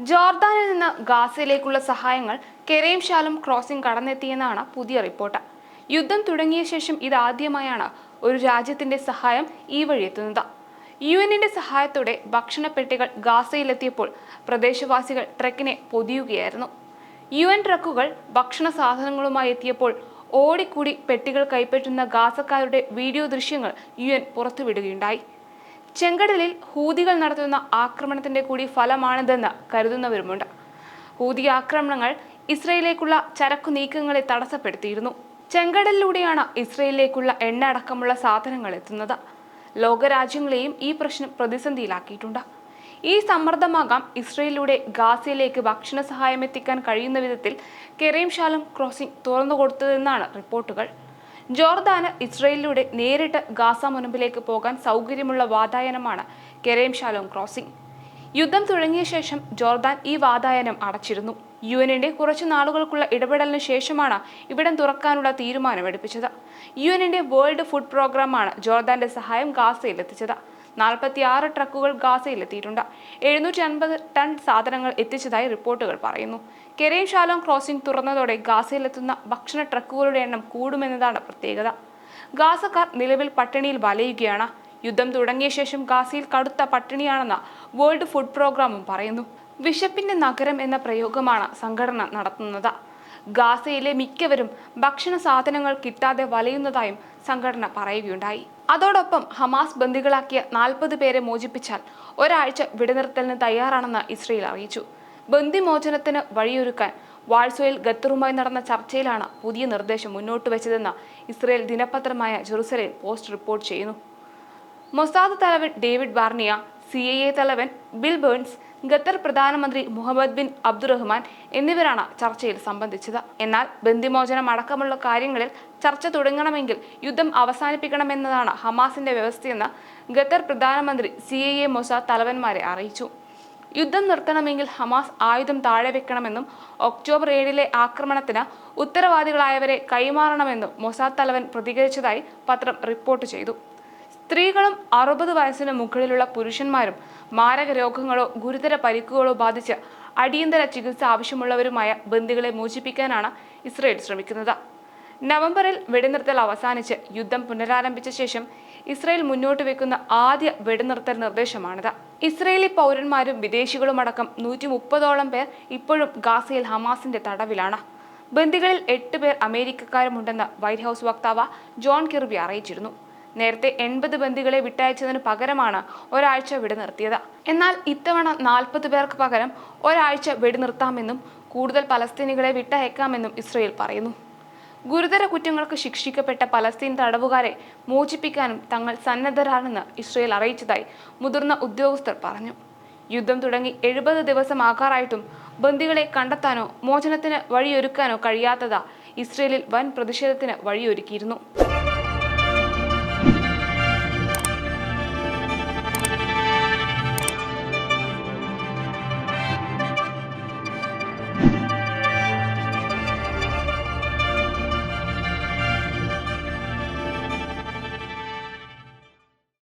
ജോർദാനിൽ നിന്ന് ഗാസയിലേക്കുള്ള സഹായങ്ങൾ കെറീം Shalom crossing കടന്നെത്തിയെന്നാണ് പുതിയ റിപ്പോർട്ട്. യുദ്ധം തുടങ്ങിയ ശേഷം ഇതാദ്യമായാണ് ഒരു രാജ്യത്തിന്റെ സഹായം ഈ വഴി എത്തുന്നത്. UN സഹായത്തോടെ ഭക്ഷണപ്പെട്ടികൾ ഗാസയിലെത്തിയപ്പോൾ പ്രദേശവാസികൾ ട്രക്കിനെ പൊതിയുകയായിരുന്നു. UN ട്രക്കുകൾ ഭക്ഷണ സാധനങ്ങളുമായി എത്തിയപ്പോൾ ഓടിക്കൂടി പെട്ടികൾ കൈപ്പറ്റുന്ന ഗാസക്കാരുടെ വീഡിയോ ദൃശ്യങ്ങൾ UN പുറത്തുവിടുകയുണ്ടായി. ചെങ്കടലിൽ ഹൂതികൾ നടത്തുന്ന ആക്രമണത്തിന്റെ കൂടി ഫലമാണിതെന്ന് കരുതുന്നവരുമുണ്ട്. ഹൂതി ആക്രമണങ്ങൾ ഇസ്രയേലിലേക്കുള്ള ചരക്കു നീക്കങ്ങളെ തടസ്സപ്പെടുത്തിയിരുന്നു. ചെങ്കടലിലൂടെയാണ് ഇസ്രയേലിലേക്കുള്ള എണ്ണ അടക്കമുള്ള സാധനങ്ങൾ എത്തുന്നത്. ലോകരാജ്യങ്ങളെയും ഈ പ്രശ്നം പ്രതിസന്ധിയിലാക്കിയിട്ടുണ്ട്. ഈ സമ്മർദ്ദമാകാം ഇസ്രയേലിലൂടെ ഗാസയിലേക്ക് ഭക്ഷണ സഹായം എത്തിക്കാൻ കഴിയുന്ന വിധത്തിൽ കെറീം ഷാലോം ക്രോസിംഗ് തുറന്നുകൊടുത്തതെന്നാണ് റിപ്പോർട്ടുകൾ. ജോർദാന് ഇസ്രയേലിലൂടെ നേരിട്ട് ഗാസ മുനമ്പിലേക്ക് പോകാൻ സൗകര്യമുള്ള വാതായനമാണ് കെറീം ഷാലോം ക്രോസിംഗ്. യുദ്ധം തുടങ്ങിയ ശേഷം ജോർദാൻ ഈ വാതായനം അടച്ചിരുന്നു. UN കുറച്ചു നാളുകൾക്കുള്ള ഇടപെടലിന് ശേഷമാണ് ഇവിടം തുറക്കാനുള്ള തീരുമാനമെടുപ്പിച്ചത്. UN വേൾഡ് ഫുഡ് പ്രോഗ്രാമാണ് ജോർദാന്റെ സഹായം ഗാസയിലെത്തിച്ചത്. 46 ട്രക്കുകൾ ഗാസയിലെത്തിയിട്ടുണ്ട്. 750 ടൺ സാധനങ്ങൾ എത്തിച്ചതായി റിപ്പോർട്ടുകൾ പറയുന്നു. കെറീം ഷാലോം ക്രോസിംഗ് തുറന്നതോടെ ഗാസയിലെത്തുന്ന ഭക്ഷണ ട്രക്കുകളുടെ എണ്ണം കൂടുമെന്നതാണ് പ്രത്യേകത. ഗാസക്കാർ നിലവിൽ പട്ടിണിയിൽ വലയുകയാണ്. യുദ്ധം തുടങ്ങിയ ശേഷം ഗാസയിൽ കടുത്ത പട്ടിണിയാണെന്ന് വേൾഡ് ഫുഡ് പ്രോഗ്രാമും പറയുന്നു. വിശപ്പിന്റെ നഗരം എന്ന പ്രയോഗമാണ് സംഘടന നടത്തുന്നത്. ഗാസയിലെ മിക്കവരും ഭക്ഷണ സാധനങ്ങൾ കിട്ടാതെ വലയുന്നതായും സംഘടന പറയുകയുണ്ടായി. അതോടൊപ്പം ഹമാസ് ബന്ദികളാക്കിയ 40 പേരെ മോചിപ്പിച്ചാൽ ഒരാഴ്ച വെടിനിർത്തലിന് തയ്യാറാണെന്ന് ഇസ്രയേൽ അറിയിച്ചു. ബന്ദിമോചനത്തിന് വഴിയൊരുക്കാൻ വാഴ്സോയിൽ ഖത്തറുമായി നടന്ന ചർച്ചയിലാണ് പുതിയ നിർദ്ദേശം മുന്നോട്ട് വെച്ചതെന്ന് ഇസ്രയേൽ ദിനപത്രമായ ജെറുസലേം പോസ്റ്റ് റിപ്പോർട്ട് ചെയ്യുന്നു. മൊസാദ് തലവൻ ഡേവിഡ് ബാർണിയ, CIA തലവൻ ബിൽ ബേൺസ്, ഖത്തർ പ്രധാനമന്ത്രി മുഹമ്മദ് ബിൻ അബ്ദുറഹ്മാൻ എന്നിവരാണ് ചർച്ചയിൽ സംബന്ധിച്ചത്. എന്നാൽ ബന്ദിമോചനം അടക്കമുള്ള കാര്യങ്ങളിൽ ചർച്ച തുടങ്ങണമെങ്കിൽ യുദ്ധം അവസാനിപ്പിക്കണമെന്നതാണ് ഹമാസിന്റെ വ്യവസ്ഥയെന്ന് ഖത്തർ പ്രധാനമന്ത്രി CIA മൊസാദ് തലവന്മാരെ അറിയിച്ചു. യുദ്ധം നിർത്തണമെങ്കിൽ ഹമാസ് ആയുധം താഴെ വെക്കണമെന്നും ഒക്ടോബർ 7 ആക്രമണത്തിന് ഉത്തരവാദികളായവരെ കൈമാറണമെന്നും മൊസാദ് തലവൻ പ്രതികരിച്ചതായി പത്രം റിപ്പോർട്ട് ചെയ്തു. സ്ത്രീകളും 60 വയസ്സിന് മുകളിലുള്ള പുരുഷന്മാരും മാരക രോഗങ്ങളോ ഗുരുതര പരിക്കുകളോ ബാധിച്ച് അടിയന്തര ചികിത്സ ആവശ്യമുള്ളവരുമായ ബന്ദികളെ മോചിപ്പിക്കാനാണ് ഇസ്രയേൽ ശ്രമിക്കുന്നത്. നവംബറിൽ വെടിനിർത്തൽ അവസാനിച്ച് യുദ്ധം പുനരാരംഭിച്ച ശേഷം ഇസ്രയേൽ മുന്നോട്ട് വെക്കുന്ന ആദ്യ വെടിനിർത്തൽ നിർദ്ദേശമാണിത്. ഇസ്രയേലി പൗരന്മാരും വിദേശികളുമടക്കം 130ഓളം പേർ ഇപ്പോഴും ഗാസയിൽ ഹമാസിന്റെ തടവിലാണ്. ബന്ദികളിൽ 8 പേർ അമേരിക്കക്കാരുമുണ്ടെന്ന് വൈറ്റ് ഹൗസ് വക്താവ് ജോൺ കിർബി അറിയിച്ചിരുന്നു. നേരത്തെ 80 ബന്ദികളെ വിട്ടയച്ചതിന് പകരമാണ് ഒരാഴ്ച വെടിനിർത്തിയത്. എന്നാൽ ഇത്തവണ 40 പേർക്ക് പകരം ഒരാഴ്ച വെടിനിർത്താമെന്നും കൂടുതൽ പലസ്തീനികളെ വിട്ടയക്കാമെന്നും ഇസ്രയേൽ പറയുന്നു. ഗുരുതര കുറ്റങ്ങൾക്ക് ശിക്ഷിക്കപ്പെട്ട പലസ്തീൻ തടവുകാരെ മോചിപ്പിക്കാനും തങ്ങൾ സന്നദ്ധരാണെന്ന് ഇസ്രയേൽ അറിയിച്ചതായി മുതിർന്ന ഉദ്യോഗസ്ഥർ പറഞ്ഞു. യുദ്ധം തുടങ്ങി 70 ദിവസമാകാറായിട്ടും ബന്ദികളെ കണ്ടെത്താനോ മോചനത്തിന് വഴിയൊരുക്കാനോ കഴിയാത്തത് ഇസ്രയേലിൽ വൻ പ്രതിഷേധത്തിന് വഴിയൊരുക്കിയിരുന്നു.